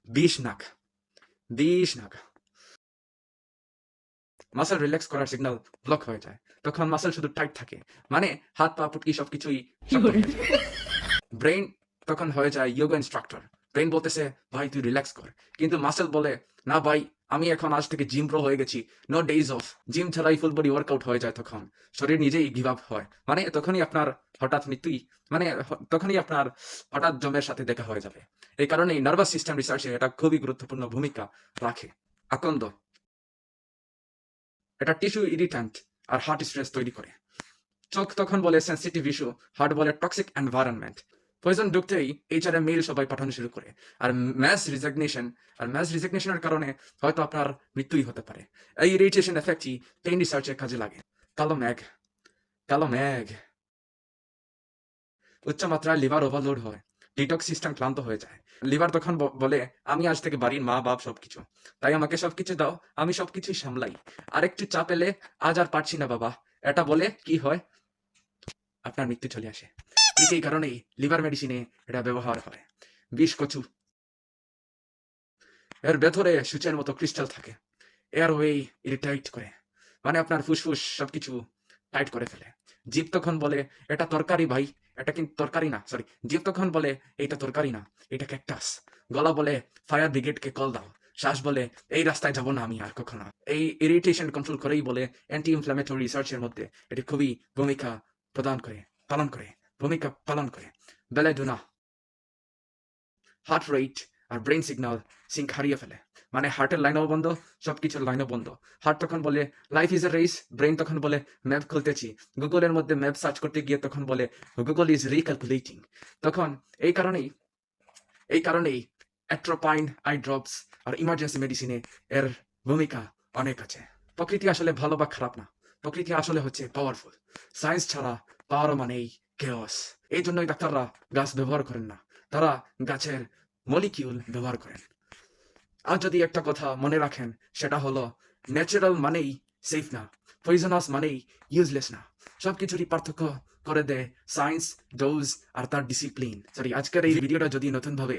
বিষ নাক, বিষ নাক। মাসেল রিল্যাক্স করার সিগন্যাল ব্লক হয়ে যায়, তখন মাসেল শুধু টাইট থাকে, মানে হাত পা পুটকি সবকিছুই শক্ত হয়ে যায়। ব্রেইন তখন হয়ে যায় যোগা ইনস্ট্রাক্টর। ব্রেইন বলতেছে ভাই তুই রিল্যাক্স কর, কিন্তু মাসেল বলে না ভাই আমি এখন আজ থেকে জিম প্রো হয়ে গেছি, নো ডেজ অফ। জিম ছাড়াই ফুল বডি ওয়ার্কআউট হয়ে যায়, তখন শরীর নিজেই গিভ আপ হয়, মানে তখনই আপনার হঠাৎ মৃত্যুই, মানে তখনই আপনার হঠাৎ জমের সাথে দেখা হয়ে যাবে। এই কারণেই নার্ভাস সিস্টেম রিসার্চে এটা খুবই গুরুত্বপূর্ণ ভূমিকা রাখে। আকন্দ, এটা টিস্যু ইরিট্যান্ট আর হার্ট স্ট্রেস তৈরি করে। চোখ তখন বলে সেন্সিটিভ ইস্যু, হার্ট বলে টক্সিক এনভায়রনমেন্ট। পয়জন ঢুকতেই এইচআরে মেইল সবাই পাঠানো শুরু করে। আর ম্যাস রিজিগনেশনের কারণে হয়তো আপনার মৃত্যুই হতে পারে। এই ইরিটেশন এফেক্টই পেইন রিসার্চে কাজে লাগে। কালো মেঘ, কালো মেঘ, উচ্চ মাত্রায় লিভার ওভারলোড হয়, ডিটক্স সিস্টেম ক্লান্ত হয়ে যায়। লিভার তখন বলে আমি আজ থেকে বাড়ির মা বাপ সবকিছু, তাই আমাকে সবকিছু দাও, আমি সবকিছুই সামলাই, আর একটু চাপ এলে আজ আর পারছি না বাবা, এটা বলে কি হয় আপনার মৃত্যু চলে আসে। ঠিক এই কারণেই লিভার মেডিসিনে এটা ব্যবহার হয়। বিষ কচু, এর ভেতরে সূচের মতো ক্রিস্টাল থাকে, এয়ারওয়ে ইরিটেট করে, মানে আপনার ফুসফুস সবকিছু টাইট করে ফেলে। জীব তখন বলে এটা তরকারি ভাই, এটা কিন্তু তরকারি না, সরি, জীব তখন বলে এটা তরকারি না, এটা ক্যাকটাস। গলা বলে ফায়ার ব্রিগেডকে কল দাও। শ্বাস বলে এই রাস্তায় যাব না আমি আর কখনো। এই ইরিটেশন কন্ট্রোল করেই বলে অ্যান্টি ইনফ্ল্যামেটরি রিসার্চের মধ্যে এটি খুবই ভূমিকা পালন করে, ভূমিকা পালন করে। বেলেডোনা, হার্ট রেট আর ব্রেন সিগন্যাল সিঙ্ক হারিয়ে ফেলে, মানে হার্টের লাইনও বন্ধ, সবকিছুর লাইনও বন্ধ। হার্ট তখন বলে life is a race, brain তখন বলে ম্যাপ খুলতেছি, গুগলের মধ্যে ম্যাপ সার্চ করতে গিয়ে তখন বলে গুগল ইজ রিক্যালকুলেটিং। তখন এই কারণেই অ্যাট্রোপাইন আই ড্রপস আর ইমার্জেন্সি মেডিসিনে এর ভূমিকা অনেক আছে। প্রকৃতি আসলে ভালো বা খারাপ না, প্রকৃতি আসলে হচ্ছে পাওয়ারফুল। সায়েন্স ছাড়া পাওয়ার মানেই কেওস। এই জন্যই ডাক্তাররা গাছ ব্যবহার করেন না, তারা গাছের মলিকিউল ব্যবহার করেন। আর যদি একটা কথা মনে রাখেন, সেটা হলো ন্যাচারাল মানেই সেফ না, পয়জনাস মানেই ইউজলেস না। সবকিছুরই পার্থক্য করে দেয় সায়েন্স, ডোজ আর তার ডিসিপ্লিন। সরি, আজকের এই ভিডিওটা যদি নতুনভাবে